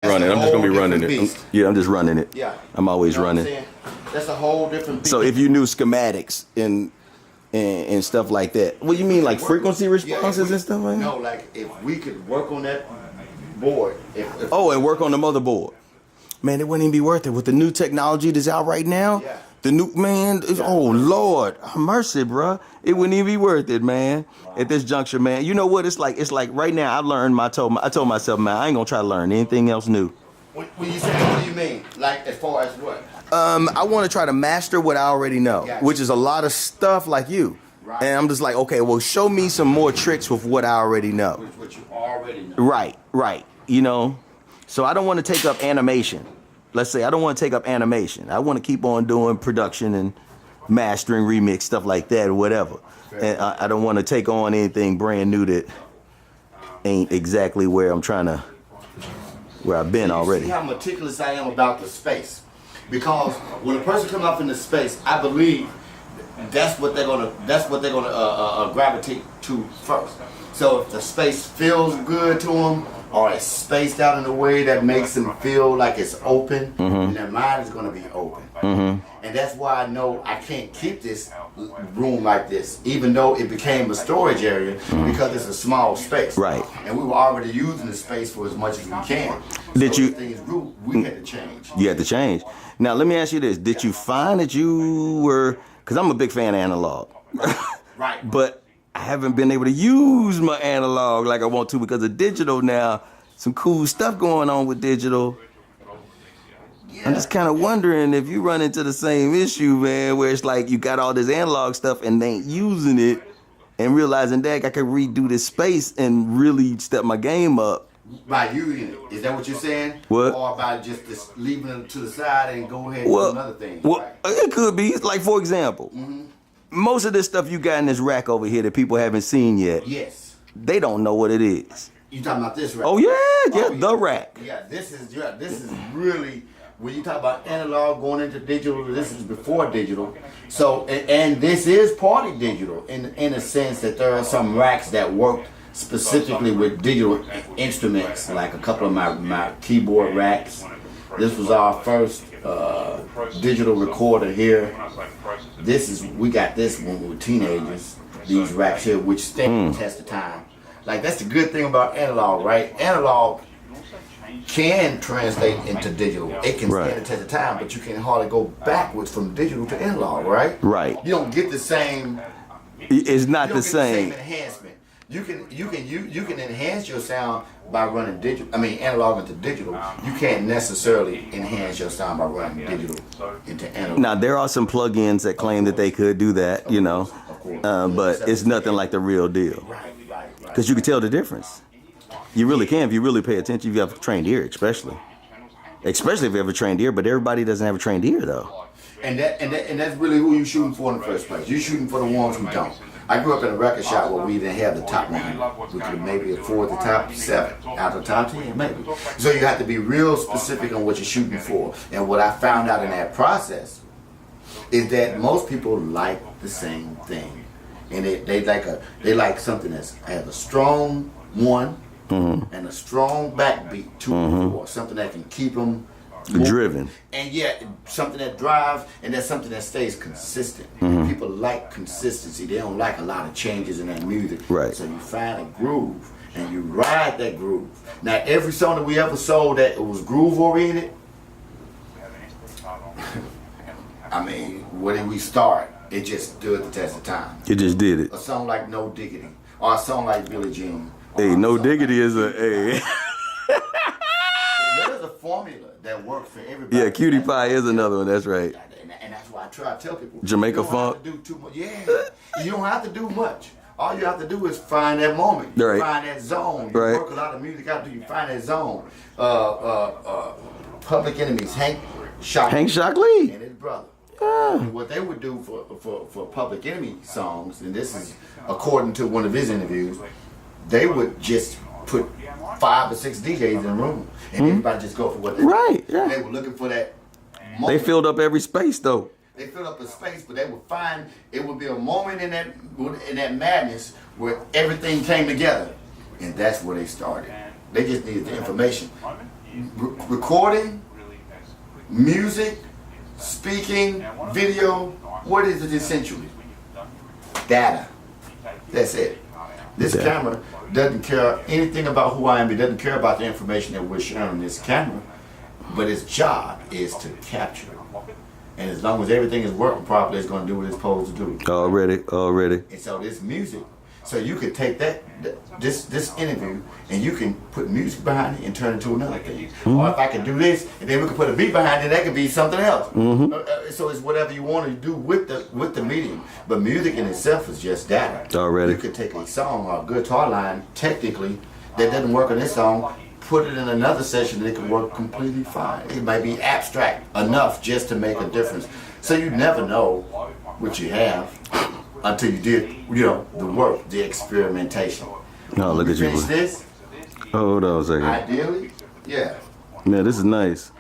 Running. I'm just gonna be running it. Yeah, I'm just running it. Yeah. I'm always You know what I'm running. saying? That's a whole different beast. So if you knew schematics and stuff like that, what you mean, like frequency responses and stuff like that? No, like if we could work on that board. If Oh, and work on the motherboard. Man, it wouldn't even be worth it with the new technology that's out right now. Yeah. The new man, oh Lord, mercy, bruh. It wouldn't even be worth it, man. At this juncture, man. You know what? It's like right now. I learned. I told myself, man, I ain't gonna try to learn anything else new. when you say, what do you mean? Like as far as what? I want to try to master what I already know, Gotcha. which is a lot of stuff like you. Right. And I'm just like, okay, well, show me some more tricks with what I already know. Which what you already know. Right. You know, so I don't want to take up animation. Let's say I don't want to take up animation. I want to keep on doing production and mastering, remix, stuff like that, or whatever. And I don't want to take on anything brand new that ain't exactly where I've been already. See how meticulous I am about the space, because when a person comes up into space, I believe that's what they're gonna gravitate to first. So if the space feels good to them, or it's spaced out in a way that makes them feel like it's open, then their mind is gonna be open. And that's why I know I can't keep this room like this, even though it became a storage area, because it's a small space. Right. And we were already using the space for as much as we can. Did So you- if things grew, we had to change. You had to change. Now, let me ask you this. Did you find that you were, because I'm a big fan of analog, Right. but I haven't been able to use my analog like I want to because of digital now. Some cool stuff going on with digital. I'm just kind of wondering if you run into the same issue, man, where it's like you got all this analog stuff and they ain't using it and realizing that I could redo this space and really step my game up. By using it. Is that what you're saying? What? Or by just leaving it to the side and go ahead and do another thing? Well, Right. it could be. It's like, for example, most of this stuff you got in this rack over here that people haven't seen yet, Yes. they don't know what it is. You talking about this, right? Oh, yeah, Oh, the rack. Yeah, this is really, when you talk about analog going into digital, this is before digital. So, and this is partly digital in a sense that there are some racks that work specifically with digital instruments, like a couple of my keyboard racks. This was our first digital recorder here. We got this when we were teenagers, these racks here, which stand the test of time. Like, that's the good thing about analog, right? Analog can translate into digital. It can Right. stand the test of time, but you can hardly go backwards from digital to analog, right? Right. You don't get the same. It's not You don't the get the same same. enhancement. You can enhance your sound by running digital. I mean, analog into digital. You can't necessarily enhance your sound by running digital into analog. Now, there are some plugins that claim that they could do that, you know, but it's nothing like the real deal. Right. Because you can tell the difference. You really can if you really pay attention, if you have a trained ear, especially. Especially if you have a trained ear, but everybody doesn't have a trained ear, though. And that's really who you're shooting for in the first place. You're shooting for the ones who don't. I grew up in a record shop where we didn't have the top 100. We could maybe afford the top 7, out of the top 10, maybe. So you have to be real specific on what you're shooting for. And what I found out in that process is that most people like the same thing, and they like something that has a strong 1 and a strong backbeat 2 and 4, something that can keep them Driven. and yet something that drives, and that's something that stays consistent. People like consistency. They don't like a lot of changes in that music. Right. So you find a groove and you ride that groove. Now, every song that we ever sold that was groove oriented, I mean, where did we start? It just stood the test of time. It just did it. A song like No Diggity, or a song like Billie Jean. Hey, No Diggity is a, hey. There's a formula that works for everybody. Yeah, Cutie Pie is another one, that's right. And that's why I try to tell people. Jamaica you don't Funk. Have to do too much. Yeah, you don't have to do much. All you have to do is find that moment. You Right. find that zone. You Right. work a lot of music out. You find that zone. Public Enemies, Hank Shock. Hank Shock Lee. And his brother. And what they would do for Public Enemy songs, and this is according to one of his interviews, they would just put 5 or 6 DJs in a room, and everybody just go for what they Right, yeah. They were looking for that They moment. filled up every space, though. They filled up a space, but they would find it would be a moment in that madness where everything came together, and that's where they started. They just needed the information. recording, music, speaking, video. What is it essentially? Data. That's it. This camera doesn't care anything about who I am. It doesn't care about the information that we're sharing on this camera. But its job is to capture it. And as long as everything is working properly, it's going to do what it's supposed to do. Already. And so this music, so you could take this interview and you can put music behind it and turn it to another thing. Or if I could do this and then we could put a beat behind it, that could be something else. So it's whatever you want to do with the medium. But music in itself is just data. Already. You could take a song or a guitar line, technically, that doesn't work on this song, put it in another session and it can work completely fine. It might be abstract enough just to make a difference. So you never know what you have until you did, the work, the experimentation. Oh, look at you. Finish this, Hold on a second. ideally, yeah. Man, this is nice.